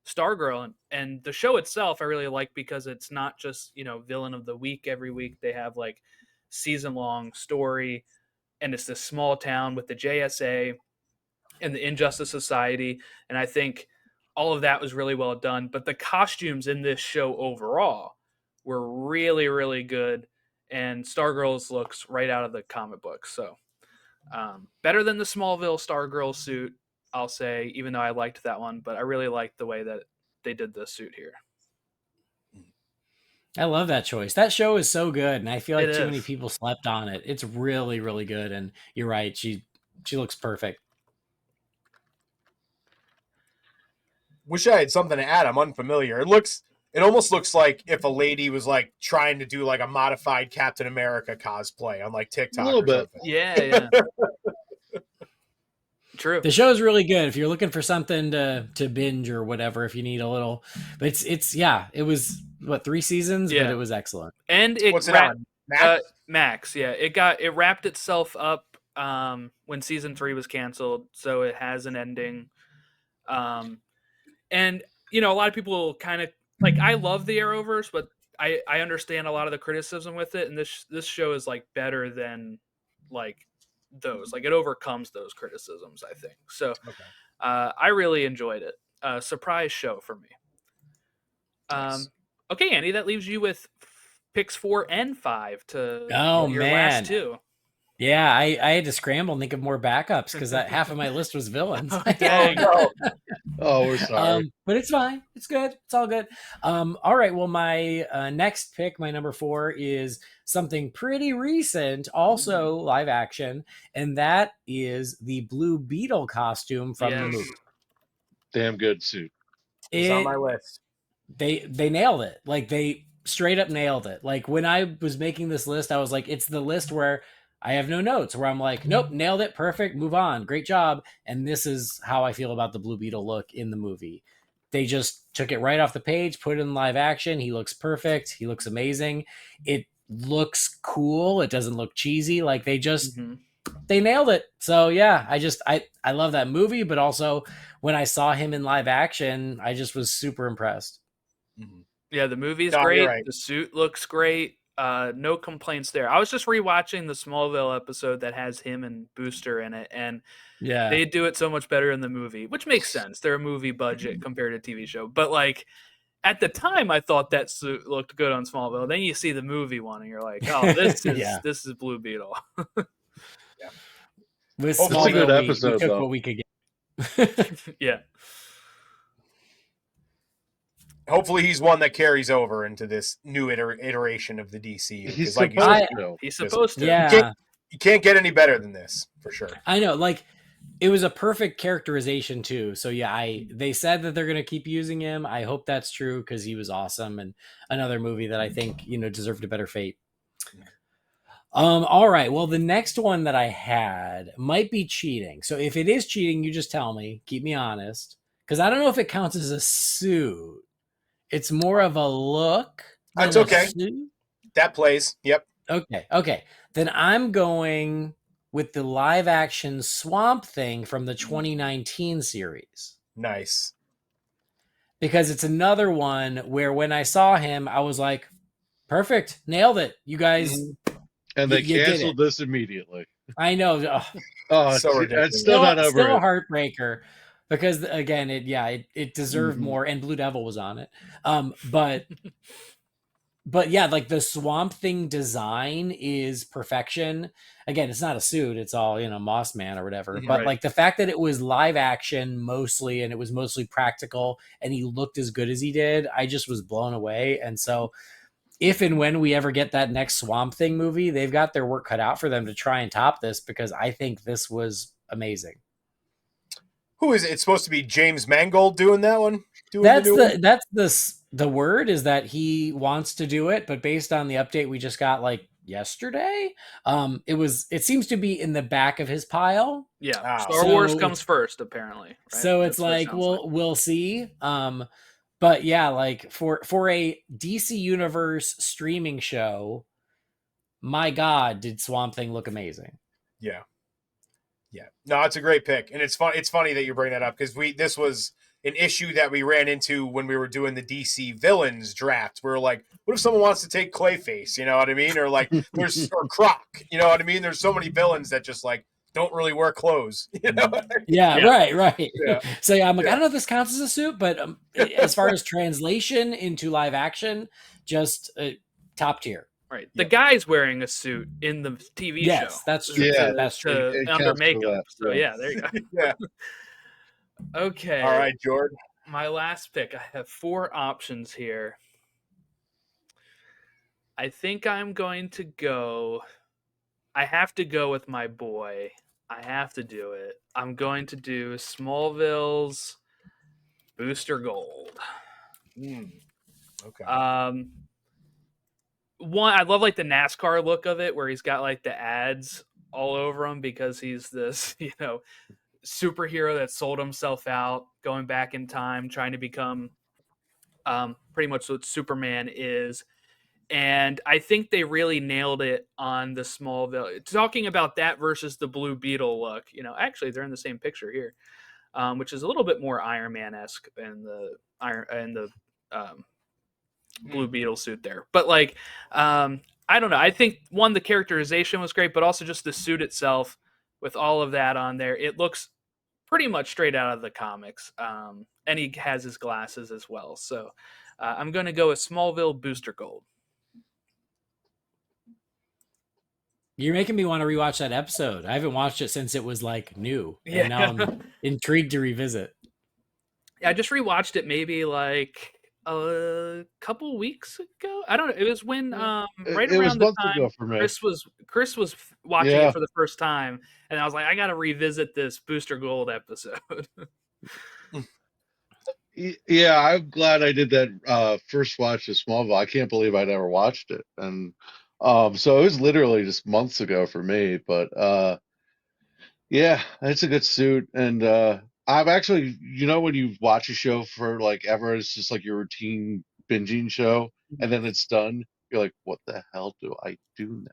Stargirl. And the show itself I really like because it's not just villain of the week every week. They have like season long story, and it's this small town with the JSA and the Injustice Society, and I think all of that was really well done. But the costumes in this show overall were really, really good, and Stargirl's looks right out of the comic book. So better than the Smallville Stargirl suit, I'll say, even though I liked that one, but I really liked the way that they did this suit here. I love that choice. That show is so good, and I feel like It too is. many people slept on it. It's really, really good, and you're right. She looks perfect. Wish I had something to add. I'm unfamiliar. It almost looks like if a lady was like trying to do like a modified Captain America cosplay on like TikTok. A little or bit. something. Yeah. True. The show's really good if you're looking for something to binge or whatever. If you need a little, but it was 3 seasons, Yeah. but it was excellent. And it What's it on? Max? Max, yeah. It wrapped itself up when season 3 was canceled, so it has an ending. And a lot of people kind of like, I love the Arrowverse, but I understand a lot of the criticism with it, and this show is like better than like those. Like it overcomes those criticisms, I think. So Okay. I really enjoyed it. Surprise show for me. Nice. Okay, Andy, that leaves you with picks 4 and 5 to Oh, your man. last 2. Yeah, I had to scramble and think of more backups because half of my list was villains. Oh, dang. No. Oh, we're sorry. But it's fine. It's good. It's all good. All right. Well, my next pick, my number 4, is something pretty recent, also live action, and that is the Blue Beetle costume from the Yes. movie. Damn good suit. It's on my list. They nailed it. Like they straight up nailed it. Like when I was making this list, I was like, it's the list where I have no notes, where I'm like, nope, nailed it, perfect, move on, great job. And this is how I feel about the Blue Beetle look in the movie. They just took it right off the page, put it in live action. He looks perfect. He looks amazing. It looks cool. It doesn't look cheesy. Like they just they nailed it. So yeah, I love that movie, but also when I saw him in live action, I just was super impressed. Yeah, the movie's No, great. you're right. The suit looks great. No complaints there. I was just rewatching the Smallville episode that has him and Booster in it, and Yeah. they do it so much better in the movie, which makes sense. They're a movie budget compared to a TV show, but like at the time I thought that suit looked good on Smallville. Then you see the movie one and you're like, oh, this is Yeah. this is Blue Beetle. With Hopefully- It's a good Smallville, episode, we took though. what we could get. Yeah. Hopefully he's one that carries over into this new iteration of the DCU. He's Like you supposed said, to. He's supposed to. Yeah, you can't get any better than this, for sure. I know. Like, it was a perfect characterization too. So yeah, they said that they're going to keep using him. I hope that's true because he was awesome and another movie that I think deserved a better fate. All right. Well, the next one that I had might be cheating. So if it is cheating, you just tell me. Keep me honest, because I don't know if it counts as a suit. It's more of a look. That's than a okay. suit. That plays. Yep. Okay. Then I'm going with the live action Swamp Thing from the 2019 series. Nice. Because it's another one where when I saw him, I was like, perfect, nailed it. You guys, And they You did canceled it. this immediately. I know. Oh, So it's ridiculous. still not over Still a it. heartbreaker. Because again, it deserved more, and Blue Devil was on it. But yeah, like the Swamp Thing design is perfection. Again, it's not a suit; it's all Moss Man or whatever. But Right. like the fact that it was live action mostly, and it was mostly practical, and he looked as good as he did, I just was blown away. And so, if and when we ever get that next Swamp Thing movie, they've got their work cut out for them to try and top this, because I think this was amazing. Who is it? It's supposed to be James Mangold doing that one? That's the word is that he wants to do it, but based on the update we just got like yesterday, it seems to be in the back of his pile. Yeah. Ah. Star Wars So- comes first, apparently. Right? So it's That's what it like sounds we'll see. But yeah, like for a DC Universe streaming show, my God, did Swamp Thing look amazing? Yeah. No, it's a great pick, and it's fun. It's funny that you bring that up because this was an issue that we ran into when we were doing the DC villains draft. We were like, what if someone wants to take Clayface? You know what I mean? Or like or Croc. You know what I mean? There's so many villains that just like don't really wear clothes. You know? Yeah, Yeah. right. Yeah. So yeah, I'm like, I don't know if this counts as a suit, but as far as translation into live action, just top tier. Right. The guy's wearing a suit in the TV show. Yes, that's true. Yeah, That's true. It Under counts for makeup. that, So yeah. yeah, there you go. Yeah. Okay. All right, Jordan. My last pick. I have 4 options here. I think I'm going to go. I have to go with my boy. I have to do it. I'm going to do Smallville's Booster Gold. Okay. One, I love like the NASCAR look of it, where he's got like the ads all over him because he's this, superhero that sold himself out, going back in time, trying to become pretty much what Superman is. And I think they really nailed it on the Smallville. Talking about that versus the Blue Beetle look, actually they're in the same picture here, which is a little bit more Iron Man-esque in the Blue Beetle suit there. But like, I don't know. I think the characterization was great, but also just the suit itself with all of that on there. It looks pretty much straight out of the comics. And he has his glasses as well. So I'm going to go with Smallville Booster Gold. You're making me want to rewatch that episode. I haven't watched it since it was like new. Yeah. And now I'm intrigued to revisit. I just rewatched it maybe like a couple weeks ago. I don't know. It was when right It was around the months time ago for me. Chris was watching Yeah. it for the first time, and I was like, I got to revisit this Booster Gold episode. Yeah, I'm glad I did that first watch of Smallville. I can't believe I never watched it. And so it was literally just months ago for me. But yeah, it's a good suit. And I've actually, when you watch a show for like ever, it's just like your routine binging show, and then it's done. You're like, what the hell do I do now?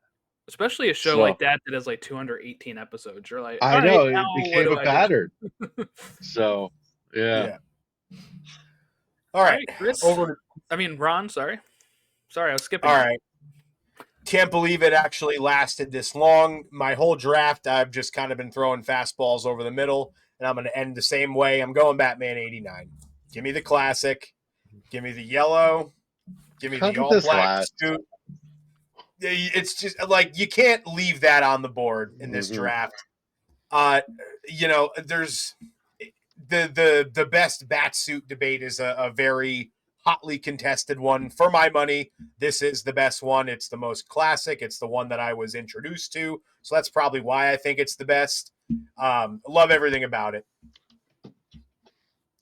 Especially a show So- like that has like 218 episodes. You're like, I all right, know now it what became do a I do? pattern. So yeah. All right. Chris. Ron. Sorry, I was skipping. All right. Can't believe it actually lasted this long. My whole draft, I've just kind of been throwing fastballs over the middle, and I'm going to end the same way. I'm going Batman 89. Give me the classic. Give me the yellow. Give me How the did all this black last? suit. It's just like you can't leave that on the board in this draft. There's the best bat suit debate is a very hotly contested one. For my money, this is the best one. It's the most classic. It's the one that I was introduced to. So that's probably why I think it's the best. Love everything about it.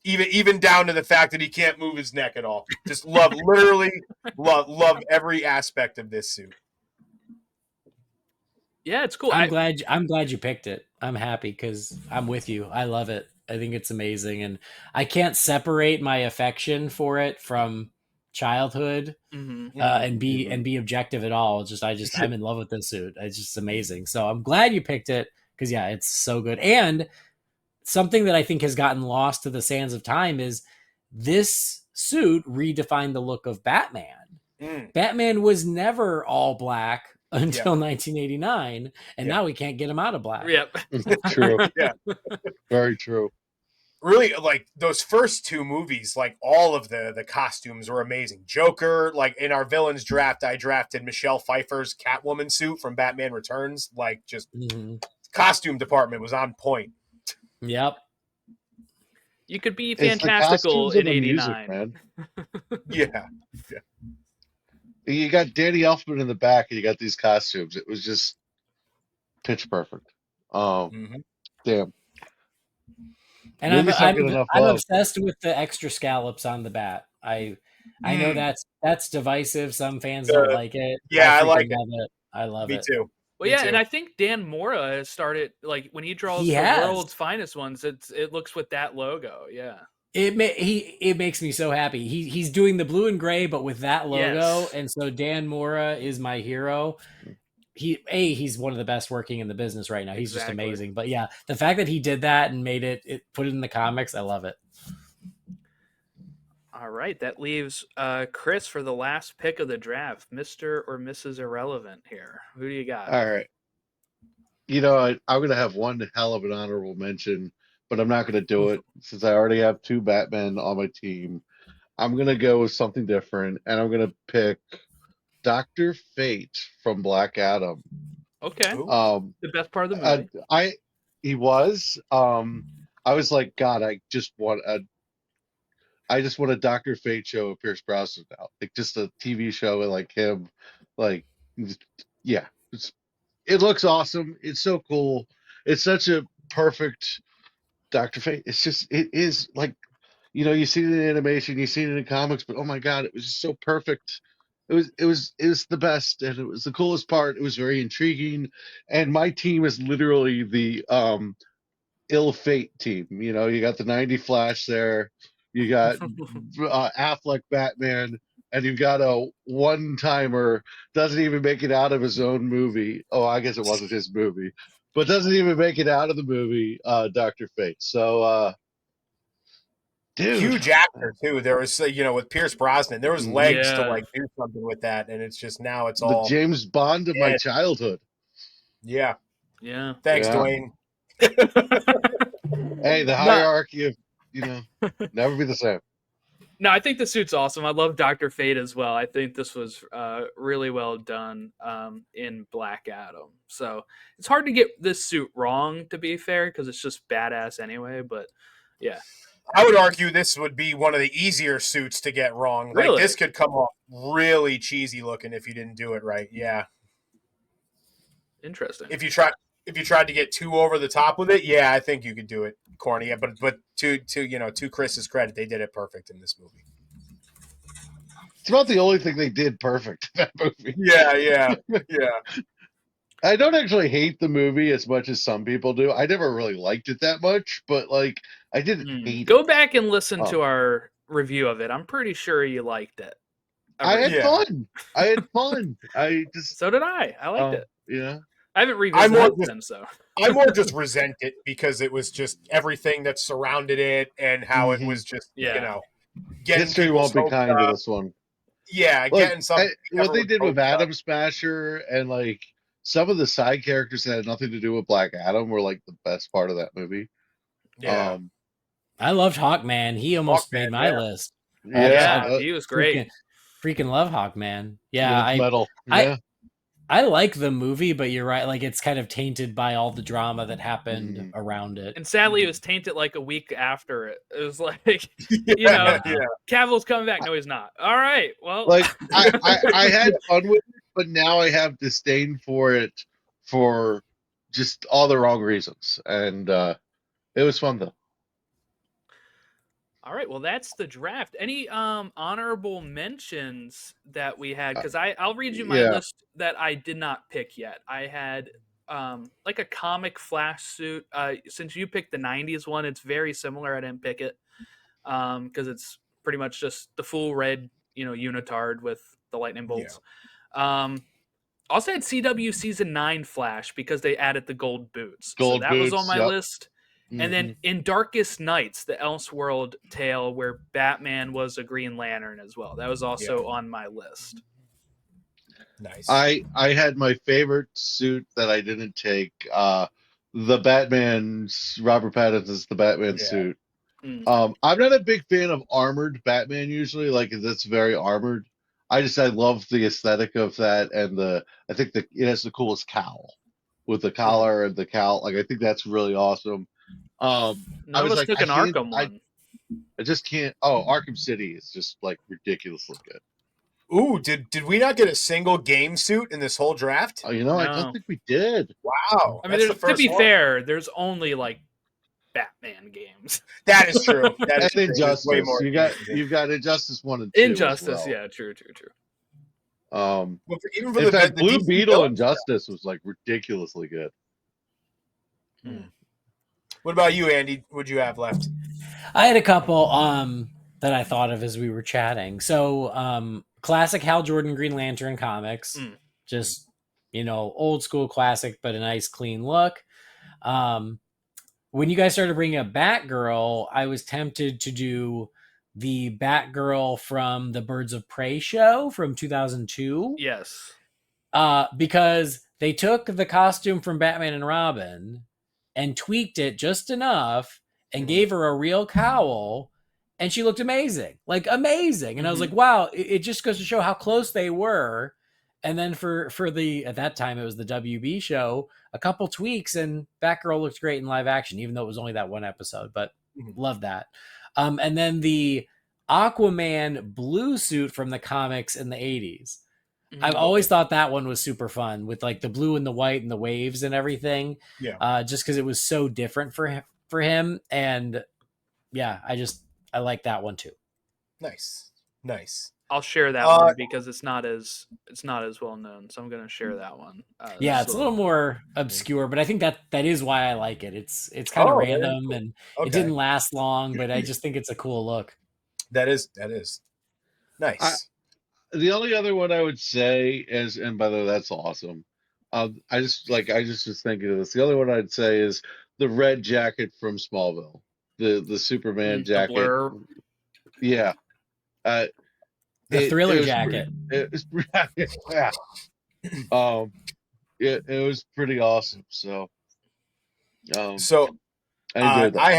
Even down to the fact that he can't move his neck at all. Just literally love every aspect of this suit. Yeah, it's cool. I'm glad you picked it. I'm happy because I'm with you. I love it. I think it's amazing, and I can't separate my affection for it from childhood and be objective at all. I'm in love with this suit. It's just amazing. So I'm glad you picked it because yeah, it's so good. And something that I think has gotten lost to the sands of time is this suit redefined the look of Batman. Batman was never all black until 1989, and now we can't get him out of black. Yep. True. Yeah. Very true. Really, like those first two movies, like all of the costumes were amazing. Joker, like in our villains draft, I drafted Michelle Pfeiffer's Catwoman suit from Batman Returns. Like just costume department was on point. Yep. You could be It's the fantastical costumes in and the music, '89. man. Yeah. You got Danny Elfman in the back, and you got these costumes. It was just pitch perfect. Damn. And Movies don't get enough I'm love. obsessed with the extra scallops on the bat. I know that's divisive. Some fans don't like it. Yeah, I like freaking love it. I love Me it. too. Well, yeah, and I think Dan Mora has started, like, when he draws He the has. world's finest ones, it looks with that logo. Yeah. It makes me so happy. He's doing the blue and gray, but with that logo, Yes. and so Dan Mora is my hero. He's one of the best working in the business right now. He's just amazing. But yeah, the fact that he did that and made it put it in the comics, I love it. All right, that leaves Chris for the last pick of the draft, Mr. or Mrs. Irrelevant here. Who do you got? All right. You know, I'm going to have one hell of an honorable mention, but I'm not going to do it since I already have two Batmen on my team. I'm going to go with something different, and I'm going to pick Dr. Fate from Black Adam. Okay. The best part of the movie. He was. I was like, God, I just want a Dr. Fate show of Pierce Brosnan now, like just a TV show with like him, like yeah. It looks awesome. It's so cool. It's such a perfect Dr. Fate. It is like, you see it in animation, you see it in comics, but oh my God, it was just so perfect. It was the best, and it was the coolest part. It was very intriguing, and my team is literally the ill fate team. You got the 90 Flash there, you got Affleck Batman, and you've got a one-timer, doesn't even make it out of his own movie. Oh, I guess it wasn't his movie, but doesn't even make it out of the movie, Dr. Fate. So, dude. Huge actor too. There was, with Pierce Brosnan, there was legs to like do something with that, and it's just now it's all the James Bond of my childhood. Yeah. Yeah. Thanks, Dwayne. Hey, the hierarchy of never be the same. No, I think the suit's awesome. I love Dr. Fate as well. I think this was really well done in Black Adam. So it's hard to get this suit wrong, to be fair, because it's just badass anyway. But yeah, I would argue this would be one of the easier suits to get wrong. Really? Like this could come off really cheesy looking if you didn't do it right. Yeah. Interesting. If you tried to get too over the top with it, yeah, I think you could do it corny. Yeah, but to Chris's credit, they did it perfect in this movie. It's about the only thing they did perfect in that movie. Yeah. I don't actually hate the movie as much as some people do. I never really liked it that much, but like I didn't hate it. Go back and listen to our review of it. I'm pretty sure you liked it. I had fun. So did I. I liked it. Yeah. I haven't revisited them, so I more just resent it because it was just everything that surrounded it and how it was just getting history won't be kind to this one. Yeah, getting something. What they did with Atom Smasher and like some of the side characters that had nothing to do with Black Adam were like the best part of that movie. Yeah. I loved Hawkman. He almost made my list. Yeah, he was great. Freaking love Hawk, man. Yeah, metal. I like the movie, but you're right. Like, it's kind of tainted by all the drama that happened around it. And sadly, it was tainted like a week after it. It was like, Yeah. Cavill's coming back. No, he's not. All right. Well, Like I had fun with it, but now I have disdain for it for just all the wrong reasons. And it was fun though. all right. Well, that's the draft. Any honorable mentions that we had? Because I'll read you my list that I did not pick yet. I had like a comic Flash suit. Since you picked the '90s one, it's very similar. I didn't pick it because it's pretty much just the full red, unitard with the lightning bolts. Also had CW season 9 Flash because they added the gold boots. So that was on my list. And then in Darkest Nights, the Elseworld tale where Batman was a Green Lantern as well. That was also on my list. Nice. I had my favorite suit that I didn't take. The Batman's Robert Pattinson's the Batman suit. I'm not a big fan of armored Batman usually. Like, that's very armored. I love the aesthetic of that, and I think that it has the coolest cowl with the collar and the cowl. Like, I think that's really awesome. I was like, took an Arkham one. I just can't. Oh, Arkham City is just like ridiculously good. Ooh, did we not get a single game suit in this whole draft? Oh, I don't think we did. Wow. I mean, to be fair, there's only like Batman games. That is true. That is Injustice. Way more you've got Injustice 1 and 2. Injustice, yeah, true. Even for in fact, the Blue DC Beetle Injustice was like ridiculously good. What about you, Andy? What'd you have left? I had a couple that I thought of as we were chatting. So classic Hal Jordan Green Lantern comics. Just, old school classic, but a nice clean look. When you guys started bringing up Batgirl, I was tempted to do the Batgirl from the Birds of Prey show from 2002. Yes. Because they took the costume from Batman and Robin and tweaked it just enough and gave her a real cowl, and she looked amazing. Like, amazing. And I was like, wow, it just goes to show how close they were. And then for the, at that time, it was the WB show, a couple tweaks, and Batgirl looked great in live action, even though it was only that one episode, but love that. And then the Aquaman blue suit from the comics in the 80s. I've always thought that one was super fun with like the blue and the white and the waves and everything. Yeah. Just because it was so different for him. And yeah, I like that one too. Nice. I'll share that one because it's not as well known, so I'm going to share that one. It's a little more obscure, but I think that is why I like it. It's kind of random and it didn't last long, but I just think it's a cool look. That is nice. The only other one I would say is, and by the way, that's awesome. I just was thinking of this. The only one I'd say is the red jacket from Smallville, the Superman jacket. Blur. Yeah. The Thriller jacket. It was pretty awesome. So, I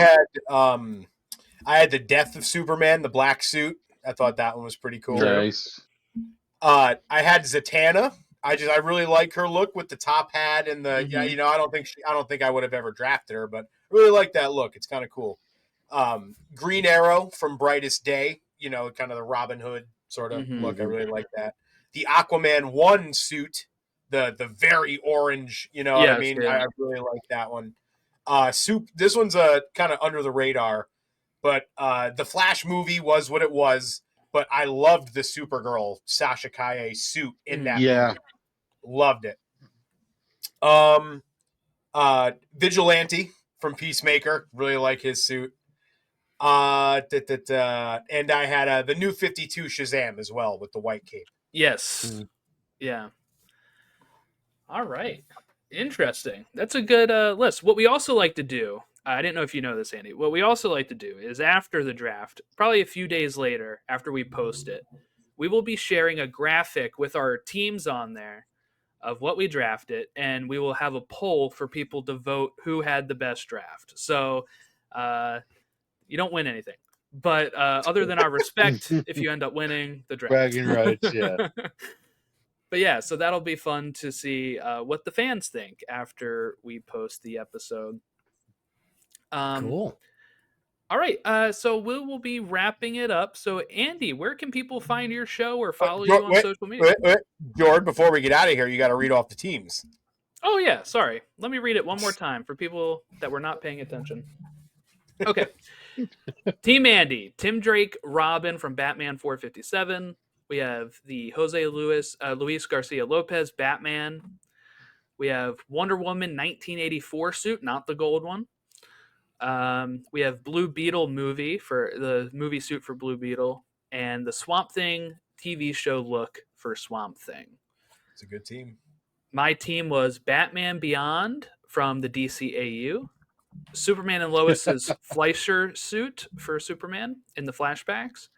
had the Death of Superman, the black suit. I thought that one was pretty cool. Nice. I had Zatanna. I really like her look with the top hat and the I don't think I would have ever drafted her, but I really like that look. It's kind of cool. Green Arrow from Brightest Day, kind of the Robin Hood sort of look. I really like that. The Aquaman 1 suit, the very orange, what I mean? Yeah. I really like that one. This one's kind of under the radar, but the Flash movie was what it was, but I loved the Supergirl Sasha Calle suit in that movie. Loved it. Vigilante from Peacemaker, really like his suit. And I had the New 52 Shazam as well with the white cape. Yes. Yeah. All right. Interesting. That's a good list. What we also like to do, I didn't know if you know this, Andy. What we also like to do is after the draft, probably a few days later, after we post it, we will be sharing a graphic with our teams on there of what we drafted, and we will have a poll for people to vote who had the best draft. So you don't win anything, But other than our respect, if you end up winning the draft. Bragging rights, yeah. But yeah, so that'll be fun to see what the fans think after we post the episode. Cool. All right, so we will be wrapping it up. So Andy, where can people find your show or follow you on social media? Jordan, before we get out of here, you got to read off the teams. Oh yeah, sorry. Let me read it one more time for people that were not paying attention. Okay. Team Andy, Tim Drake, Robin from Batman 457. We have the Jose Luis Garcia Lopez Batman. We have Wonder Woman 1984 suit, not the gold one. We have Blue Beetle movie for the movie suit for Blue Beetle, and the Swamp Thing TV show look for Swamp Thing. It's a good team. My team was Batman Beyond from the DCAU, Superman and Lois's Fleischer suit for Superman in the flashbacks,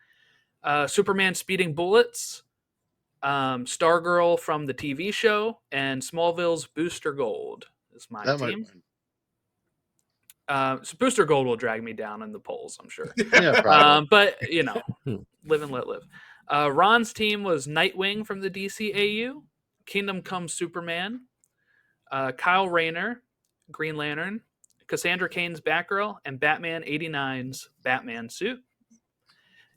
Superman Speeding Bullets, Stargirl from the TV show, and Smallville's Booster Gold is my team. So Booster Gold will drag me down in the polls, I'm sure. Yeah, probably. But, you know, live and let live. Ron's team was Nightwing from the DCAU, Kingdom Come Superman, Kyle Rayner, Green Lantern, Cassandra Cain's Batgirl, and Batman 89's Batman suit.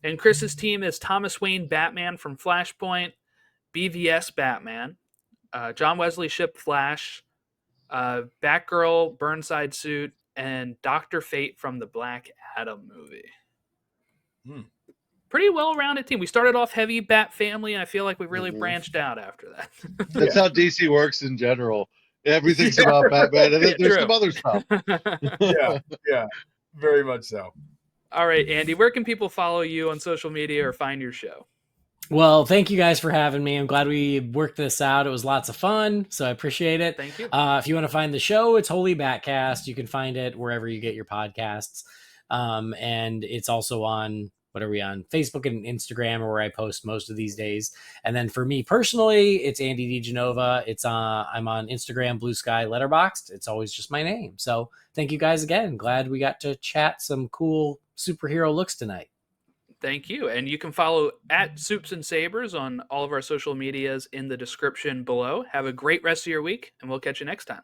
And Chris's team is Thomas Wayne Batman from Flashpoint, BVS Batman, John Wesley Ship Flash, Batgirl Burnside suit, and Dr. Fate from the Black Adam movie. Pretty well-rounded team. We started off heavy Bat Family, and I feel like we really branched out after that. That's how DC works in general. Everything's about Batman, and then there's some other stuff. Yeah, very much so. All right, Andy, where can people follow you on social media or find your show? Well, thank you guys for having me. I'm glad we worked this out. It was lots of fun, so I appreciate it. Thank you. If you want to find the show, it's Holy Batcast. You can find it wherever you get your podcasts. And it's also on, what are we on? Facebook and Instagram, where I post most of these days. And then for me personally, it's Andy DiGenova. I'm on Instagram, Blue Sky, Letterboxd. It's always just my name. So thank you guys again. Glad we got to chat some cool superhero looks tonight. Thank you. And you can follow at Supes and Sabers on all of our social medias in the description below. Have a great rest of your week, and we'll catch you next time.